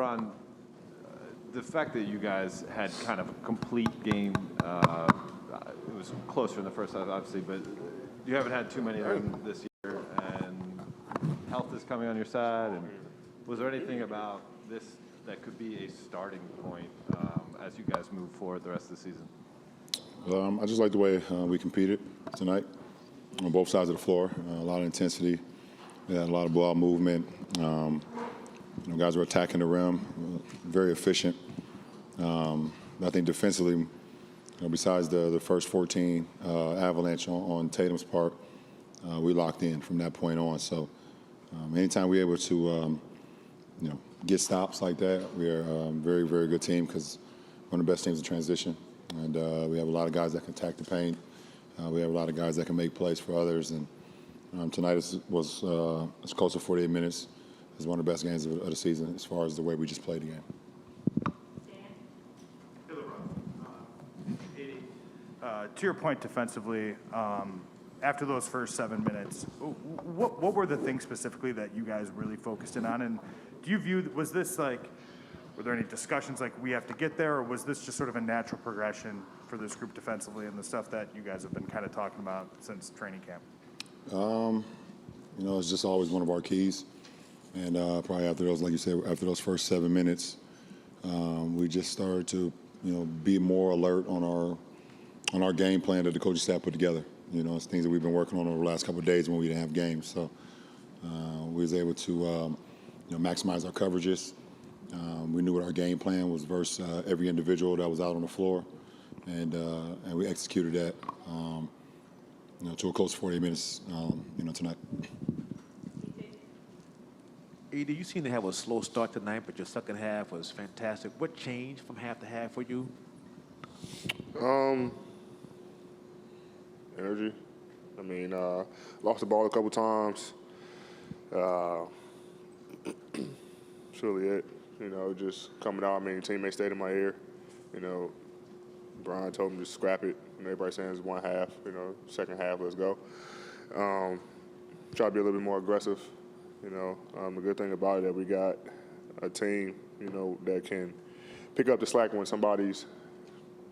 LeBron, the fact that you guys had kind of a complete game, it was closer in the first half, obviously, but you haven't had too many of them this year, and health is coming on your side. And was there anything about this that could be a starting point as you guys move forward the rest of the season? I just like the way we competed tonight on both sides of the floor. A lot of intensity, we had a lot of ball movement. Guys were attacking the rim, very efficient. I think defensively, besides the first 14 avalanche on Tatum's part, we locked in from that point on. So anytime we're able to, get stops like that, we are a very, very good team because one of the best teams in transition. And we have a lot of guys that can attack the paint. We have a lot of guys that can make plays for others. And tonight was as close to 48 minutes as one of the best games of the season as far as the way we just played the game. To your point defensively, after those first 7 minutes, what were the things specifically that you guys really focused in on? And do you view, was this like, were there any discussions like we have to get there, or was this just sort of a natural progression for this group defensively and the stuff that you guys have been kind of talking about since training camp? It's just always one of our keys. And probably after those, like you said, after those first 7 minutes, we just started to, be more alert on our game plan that the coaching staff put together. It's things that we've been working on over the last couple of days when we didn't have games. So we was able to, maximize our coverages. We knew what our game plan was versus every individual that was out on the floor, and we executed that, to a close 40 minutes, tonight. Edie, you seem to have a slow start tonight, but your second half was fantastic. What changed from half to half for you? Energy. Lost the ball a couple times. That's really it. Just coming out. Teammates stayed in my ear. Brian told me to scrap it. Everybody saying it's one half. Second half, let's go. Try to be a little bit more aggressive. The good thing about it that we got a team, that can pick up the slack when somebody's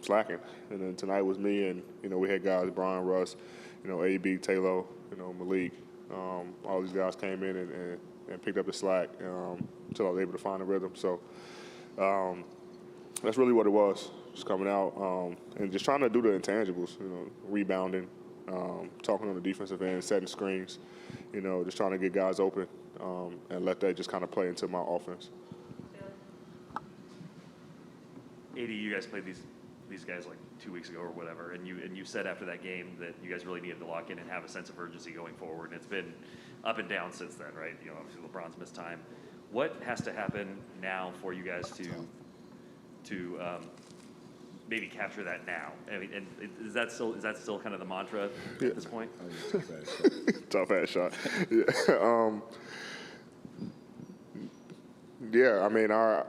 slacking. And then tonight was me, and we had guys, Brian, Russ, AB, Taylor, Malik. All these guys came in and picked up the slack until I was able to find a rhythm. So that's really what it was, just coming out and just trying to do the intangibles, rebounding, talking on the defensive end, setting screens, just trying to get guys open and let that just kind of play into my offense. AD, you guys played these guys like 2 weeks ago or whatever, and you said after that game that you guys really needed to lock in and have a sense of urgency going forward, and it's been up and down since then, right? Obviously LeBron's missed time. What has to happen now for you guys to maybe capture that now? And is that still kind of the mantra at this point? Tough ass shot. Yeah.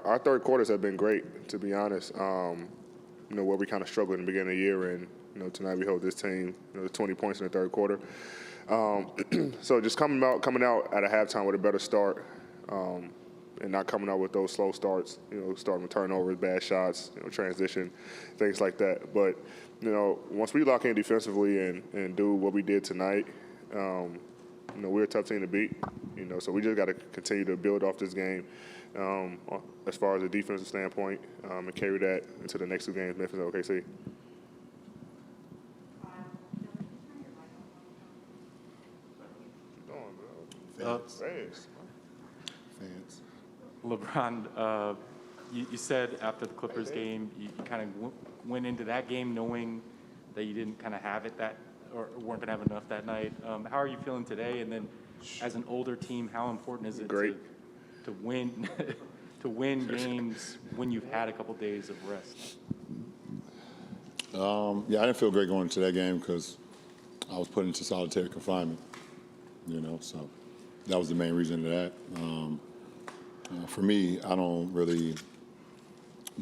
Our third quarters have been great, to be honest. Where we kind of struggled in the beginning of the year, and tonight we hold this team 20 points in the third quarter. So just coming out at a halftime with a better start, and not coming out with those slow starts, starting with turnovers, bad shots, transition, things like that. But, once we lock in defensively and do what we did tonight, we're a tough team to beat. So we just got to continue to build off this game as far as a defensive standpoint and carry that into the next two games, Memphis and OKC. Fans. LeBron, you said after the Clippers game, you kind of went into that game knowing that you didn't kind of have it or weren't going to have enough that night. How are you feeling today? And then as an older team, how important is it to win to win games when you've had a couple days of rest? I didn't feel great going into that game because I was put into solitary confinement, so that was the main reason of that. For me, I don't really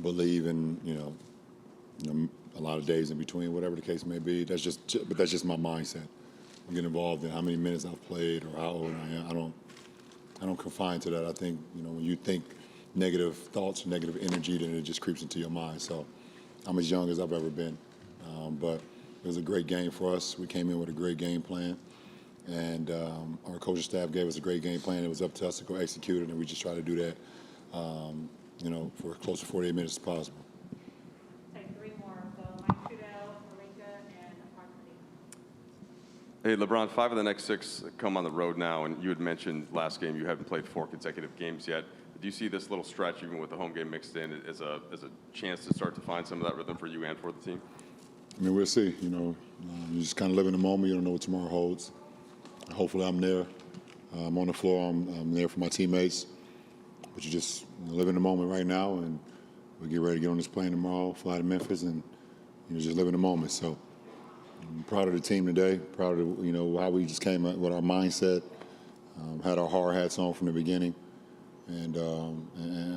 believe in, a lot of days in between, whatever the case may be. That's just my mindset. I get involved in how many minutes I've played or how old I am. I don't confine to that. I think, when you think negative thoughts or negative energy, then it just creeps into your mind. So I'm as young as I've ever been. But it was a great game for us. We came in with a great game plan. And our coaching staff gave us a great game plan. It was up to us to go execute it, and we just try to do that, for close to 48 minutes as possible. Take three more. So Mike Trudell, Marika, and Mark. Hey, LeBron, 5 of the next 6 come on the road now, and you had mentioned last game you haven't played 4 consecutive games yet. Do you see this little stretch, even with the home game mixed in, as a chance to start to find some of that rhythm for you and for the team? I mean, we'll see. You just kind of live in the moment. You don't know what tomorrow holds. Hopefully I'm there. I'm on the floor. I'm there for my teammates. But you just live in the moment right now, and we get ready to get on this plane tomorrow, fly to Memphis, and just live in the moment. So I'm proud of the team today, proud of how we just came up with our mindset, had our hard hats on from the beginning, and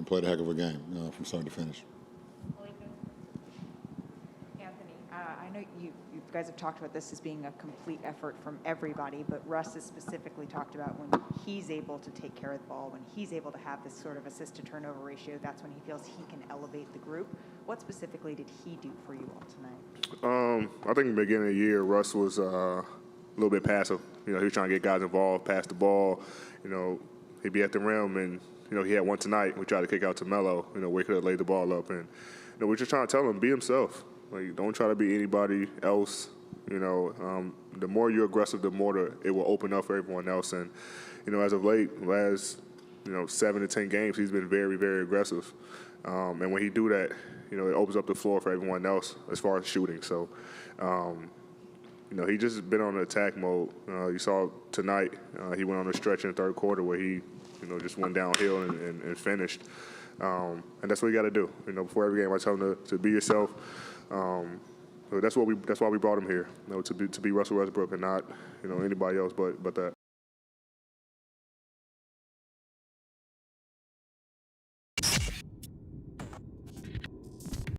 played a heck of a game from start to finish. Anthony, I know you guys have talked about this as being a complete effort from everybody, but Russ has specifically talked about when he's able to take care of the ball, when he's able to have this sort of assist-to-turnover ratio, that's when he feels he can elevate the group. What specifically did he do for you all tonight? I think in the beginning of the year, Russ was a little bit passive. He was trying to get guys involved, pass the ball. He'd be at the rim, and he had one tonight. We tried to kick out to Melo, where he could have laid the ball up, and we're just trying to tell him, be himself. Like, don't try to be anybody else. The more you're aggressive, the more it will open up for everyone else. And as of late, last 7 to 10 games, he's been very, very aggressive. And when he do that, it opens up the floor for everyone else as far as shooting. So, he just been on attack mode. You saw tonight, he went on a stretch in the third quarter where he, just went downhill and finished. And that's what you got to do. Before every game, I tell him to be yourself. That's why we brought him here. To be Russell Westbrook and not anybody else but that.